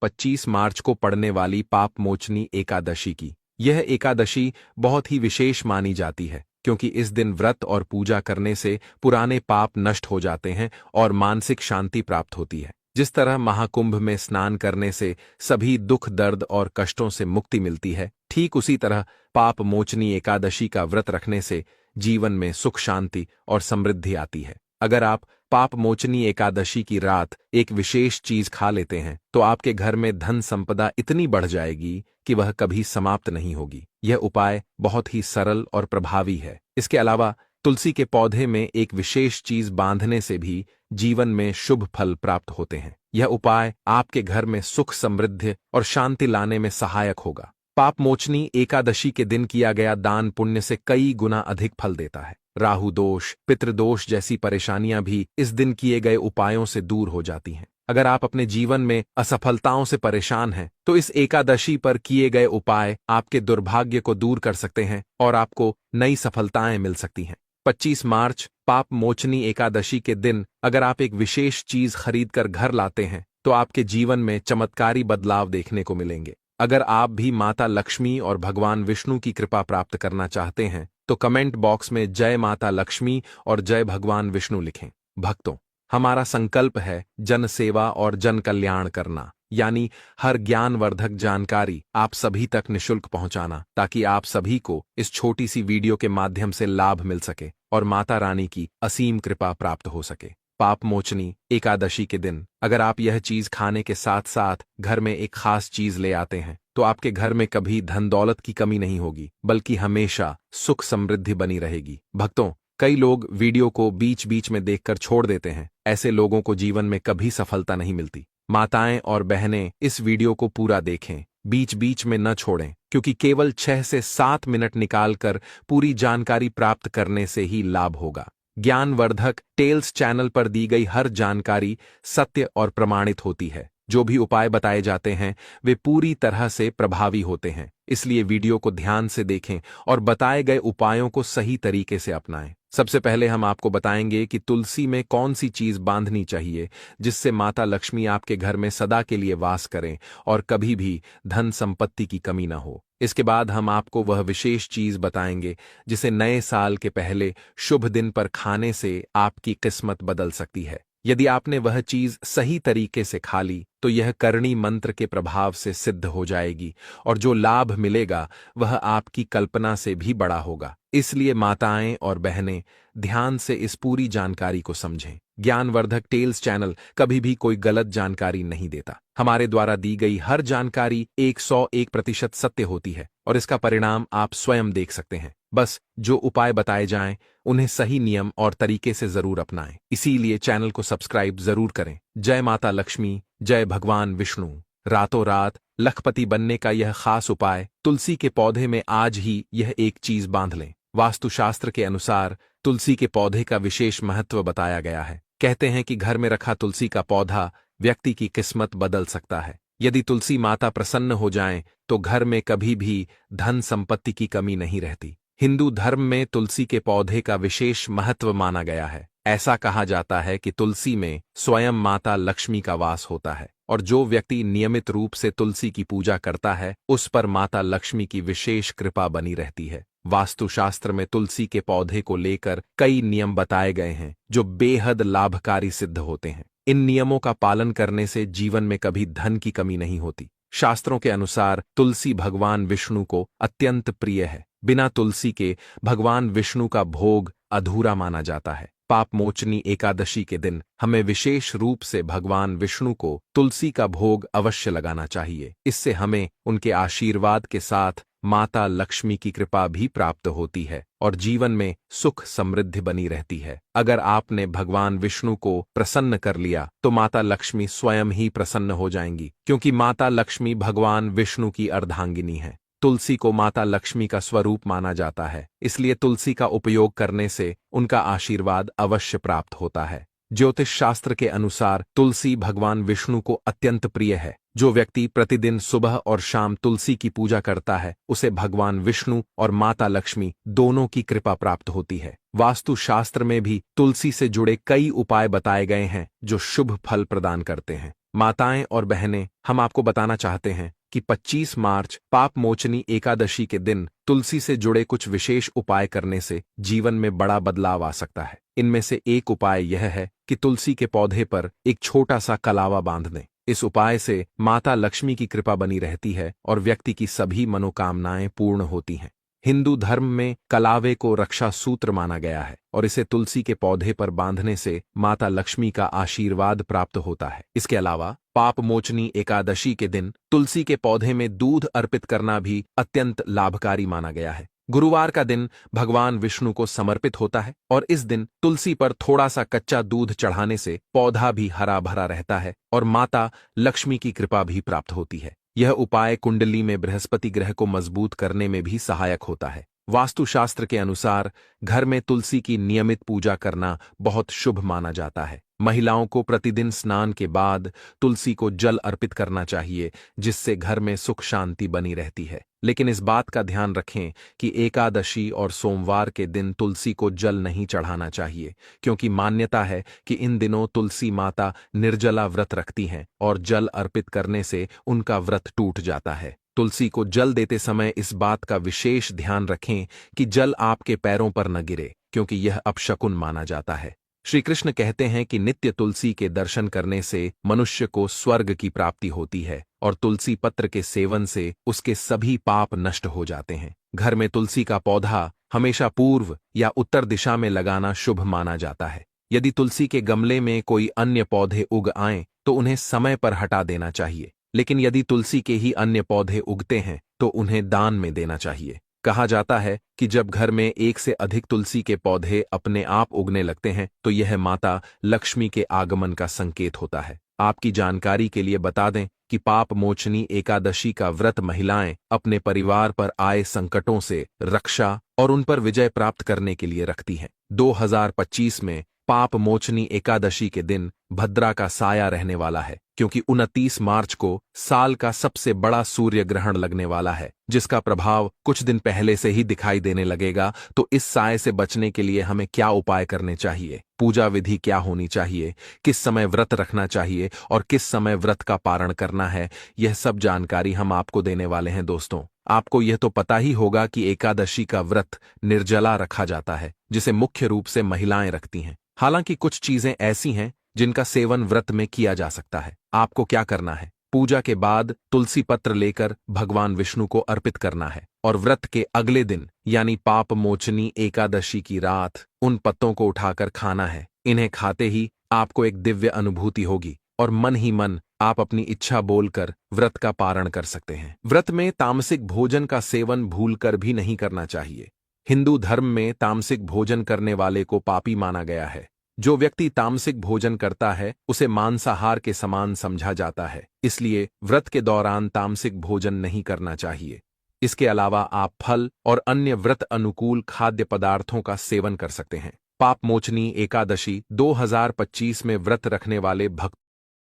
25 मार्च को पड़ने वाली पाप मोचनी एकादशी की। यह एकादशी बहुत ही विशेष मानी जाती है क्योंकि इस दिन व्रत और पूजा करने से पुराने पाप नष्ट हो जाते हैं और मानसिक शांति प्राप्त होती है। जिस तरह महाकुंभ में स्नान करने से सभी दुख दर्द और कष्टों से मुक्ति मिलती है, ठीक उसी तरह पाप मोचनी एकादशी का व्रत रखने से जीवन में सुख शांति और समृद्धि आती है। अगर आप पाप मोचनी एकादशी की रात एक विशेष चीज खा लेते हैं तो आपके घर में धन संपदा इतनी बढ़ जाएगी कि वह कभी समाप्त नहीं होगी। यह उपाय बहुत ही सरल और प्रभावी है। इसके अलावा तुलसी के पौधे में एक विशेष चीज बांधने से भी जीवन में शुभ फल प्राप्त होते हैं। यह उपाय आपके घर में सुख समृद्धि और शांति लाने में सहायक होगा। पाप मोचनी एकादशी के दिन किया गया दान पुण्य से कई गुना अधिक फल देता है। राहु दोष, पितृदोष जैसी परेशानियां भी इस दिन किए गए उपायों से दूर हो जाती हैं। अगर आप अपने जीवन में असफलताओं से परेशान हैं तो इस एकादशी पर किए गए उपाय आपके दुर्भाग्य को दूर कर सकते हैं और आपको नई सफलताएं मिल सकती हैं। 25 मार्च पाप मोचनी एकादशी के दिन अगर आप एक विशेष चीज खरीदकर घर लाते हैं तो आपके जीवन में चमत्कारी बदलाव देखने को मिलेंगे। अगर आप भी माता लक्ष्मी और भगवान विष्णु की कृपा प्राप्त करना चाहते हैं तो कमेंट बॉक्स में जय माता लक्ष्मी और जय भगवान विष्णु लिखें। भक्तों, हमारा संकल्प है जन सेवा और जन कल्याण करना, यानी हर ज्ञानवर्धक जानकारी आप सभी तक निशुल्क पहुंचाना, ताकि आप सभी को इस छोटी सी वीडियो के माध्यम से लाभ मिल सके और माता रानी की असीम कृपा प्राप्त हो सके। पाप मोचनी एकादशी के दिन अगर आप यह चीज खाने के साथ साथ घर में एक खास चीज ले आते हैं तो आपके घर में कभी धन दौलत की कमी नहीं होगी, बल्कि हमेशा सुख समृद्धि बनी रहेगी। भक्तों, कई लोग वीडियो को बीच बीच में देखकर छोड़ देते हैं। ऐसे लोगों को जीवन में कभी सफलता नहीं मिलती। माताएं और बहनें इस वीडियो को पूरा देखें, बीच बीच में न छोड़ें, क्योंकि केवल 6 से 7 मिनट निकालकर पूरी जानकारी प्राप्त करने से ही लाभ होगा। ज्ञानवर्धक टेल्स चैनल पर दी गई हर जानकारी सत्य और प्रमाणित होती है। जो भी उपाय बताए जाते हैं वे पूरी तरह से प्रभावी होते हैं। इसलिए वीडियो को ध्यान से देखें और बताए गए उपायों को सही तरीके से अपनाएं। सबसे पहले हम आपको बताएंगे कि तुलसी में कौन सी चीज बांधनी चाहिए जिससे माता लक्ष्मी आपके घर में सदा के लिए वास करें और कभी भी धन संपत्ति की कमी न हो। इसके बाद हम आपको वह विशेष चीज बताएंगे जिसे नए साल के पहले शुभ दिन पर खाने से आपकी किस्मत बदल सकती है। यदि आपने वह चीज सही तरीके से खा ली तो यह करणी मंत्र के प्रभाव से सिद्ध हो जाएगी और जो लाभ मिलेगा वह आपकी कल्पना से भी बड़ा होगा। इसलिए माताएं और बहनें ध्यान से इस पूरी जानकारी को समझें। ज्ञानवर्धक टेल्स चैनल कभी भी कोई गलत जानकारी नहीं देता। हमारे द्वारा दी गई हर जानकारी 101% सत्य होती है और इसका परिणाम आप स्वयं देख सकते हैं। बस जो उपाय बताए जाएं उन्हें सही नियम और तरीके से जरूर अपनाएं। इसीलिए चैनल को सब्सक्राइब जरूर करें। जय माता लक्ष्मी, जय भगवान विष्णु। रातों रात लखपति बनने का यह खास उपाय, तुलसी के पौधे में आज ही यह एक चीज बांध लें। वास्तुशास्त्र के अनुसार तुलसी के पौधे का विशेष महत्व बताया गया है। कहते हैं कि घर में रखा तुलसी का पौधा व्यक्ति की किस्मत बदल सकता है। यदि तुलसी माता प्रसन्न हो जाएं तो घर में कभी भी धन संपत्ति की कमी नहीं रहती। हिंदू धर्म में तुलसी के पौधे का विशेष महत्व माना गया है। ऐसा कहा जाता है कि तुलसी में स्वयं माता लक्ष्मी का वास होता है और जो व्यक्ति नियमित रूप से तुलसी की पूजा करता है उस पर माता लक्ष्मी की विशेष कृपा बनी रहती है। वास्तुशास्त्र में तुलसी के पौधे को लेकर कई नियम बताए गए हैं जो बेहद लाभकारी सिद्ध होते हैं। इन नियमों का पालन करने से जीवन में कभी धन की कमी नहीं होती। शास्त्रों के अनुसार तुलसी भगवान विष्णु को अत्यंत प्रिय है। बिना तुलसी के भगवान विष्णु का भोग अधूरा माना जाता है। पाप मोचनी एकादशी के दिन हमें विशेष रूप से भगवान विष्णु को तुलसी का भोग अवश्य लगाना चाहिए। इससे हमें उनके आशीर्वाद के साथ माता लक्ष्मी की कृपा भी प्राप्त होती है और जीवन में सुख समृद्धि बनी रहती है। अगर आपने भगवान विष्णु को प्रसन्न कर लिया तो माता लक्ष्मी स्वयं ही प्रसन्न हो जाएंगी, क्योंकि माता लक्ष्मी भगवान विष्णु की अर्धांगिनी है। तुलसी को माता लक्ष्मी का स्वरूप माना जाता है, इसलिए तुलसी का उपयोग करने से उनका आशीर्वाद अवश्य प्राप्त होता है। ज्योतिष शास्त्र के अनुसार तुलसी भगवान विष्णु को अत्यंत प्रिय है। जो व्यक्ति प्रतिदिन सुबह और शाम तुलसी की पूजा करता है उसे भगवान विष्णु और माता लक्ष्मी दोनों की कृपा प्राप्त होती है। वास्तु शास्त्र में भी तुलसी से जुड़े कई उपाय बताए गए हैं जो शुभ फल प्रदान करते हैं। माताएं और बहनें, हम आपको बताना चाहते हैं कि 25 मार्च पाप मोचनी एकादशी के दिन तुलसी से जुड़े कुछ विशेष उपाय करने से जीवन में बड़ा बदलाव आ सकता है। इनमें से एक उपाय यह है कि तुलसी के पौधे पर एक छोटा सा कलावा बांध दें। इस उपाय से माता लक्ष्मी की कृपा बनी रहती है और व्यक्ति की सभी मनोकामनाएं पूर्ण होती हैं। हिंदू धर्म में कलावे को रक्षा सूत्र माना गया है और इसे तुलसी के पौधे पर बांधने से माता लक्ष्मी का आशीर्वाद प्राप्त होता है। इसके अलावा पाप मोचनी एकादशी के दिन तुलसी के पौधे में दूध अर्पित करना भी अत्यंत लाभकारी माना गया है। गुरुवार का दिन भगवान विष्णु को समर्पित होता है और इस दिन तुलसी पर थोड़ा सा कच्चा दूध चढ़ाने से पौधा भी हरा भरा रहता है और माता लक्ष्मी की कृपा भी प्राप्त होती है। यह उपाय कुंडली में बृहस्पति ग्रह को मजबूत करने में भी सहायक होता है। वास्तुशास्त्र के अनुसार घर में तुलसी की नियमित पूजा करना बहुत शुभ माना जाता है। महिलाओं को प्रतिदिन स्नान के बाद तुलसी को जल अर्पित करना चाहिए, जिससे घर में सुख शांति बनी रहती है। लेकिन इस बात का ध्यान रखें कि एकादशी और सोमवार के दिन तुलसी को जल नहीं चढ़ाना चाहिए, क्योंकि मान्यता है कि इन दिनों तुलसी माता निर्जला व्रत रखती हैं और जल अर्पित करने से उनका व्रत टूट जाता है। तुलसी को जल देते समय इस बात का विशेष ध्यान रखें कि जल आपके पैरों पर न गिरे, क्योंकि यह अपशकुन माना जाता है। श्री कृष्ण कहते हैं कि नित्य तुलसी के दर्शन करने से मनुष्य को स्वर्ग की प्राप्ति होती है और तुलसी पत्र के सेवन से उसके सभी पाप नष्ट हो जाते हैं। घर में तुलसी का पौधा हमेशा पूर्व या उत्तर दिशा में लगाना शुभ माना जाता है। यदि तुलसी के गमले में कोई अन्य पौधे उग आएं तो उन्हें समय पर हटा देना चाहिए, लेकिन यदि तुलसी के ही अन्य पौधे उगते हैं तो उन्हें दान में देना चाहिए। कहा जाता है कि जब घर में एक से अधिक तुलसी के पौधे अपने आप उगने लगते हैं तो यह माता लक्ष्मी के आगमन का संकेत होता है। आपकी जानकारी के लिए बता दें कि पाप मोचनी एकादशी का व्रत महिलाएं अपने परिवार पर आए संकटों से रक्षा और उन पर विजय प्राप्त करने के लिए रखती हैं। 2025 में पाप मोचनी एकादशी के दिन भद्रा का साया रहने वाला है, क्योंकि 29 मार्च को साल का सबसे बड़ा सूर्य ग्रहण लगने वाला है, जिसका प्रभाव कुछ दिन पहले से ही दिखाई देने लगेगा। तो इस साये से बचने के लिए हमें क्या उपाय करने चाहिए, पूजा विधि क्या होनी चाहिए, किस समय व्रत रखना चाहिए और किस समय व्रत का पारण करना है, यह सब जानकारी हम आपको देने वाले हैं। दोस्तों, आपको यह तो पता ही होगा कि एकादशी का व्रत निर्जला रखा जाता है, जिसे मुख्य रूप से महिलाएं रखती हैं। हालांकि कुछ चीजें ऐसी हैं जिनका सेवन व्रत में किया जा सकता है। आपको क्या करना है, पूजा के बाद तुलसी पत्र लेकर भगवान विष्णु को अर्पित करना है और व्रत के अगले दिन यानी पाप मोचनी एकादशी की रात उन पत्तों को उठाकर खाना है। इन्हें खाते ही आपको एक दिव्य अनुभूति होगी और मन ही मन आप अपनी इच्छा बोलकर व्रत का पारण कर सकते हैं। व्रत में तामसिक भोजन का सेवन भूलकर भी नहीं करना चाहिए। हिंदू धर्म में तामसिक भोजन करने वाले को पापी माना गया है। जो व्यक्ति तामसिक भोजन करता है उसे मांसाहार के समान समझा जाता है, इसलिए व्रत के दौरान तामसिक भोजन नहीं करना चाहिए। इसके अलावा आप फल और अन्य व्रत अनुकूल खाद्य पदार्थों का सेवन कर सकते हैं। पाप मोचनी एकादशी 2025 में व्रत रखने वाले भक्तों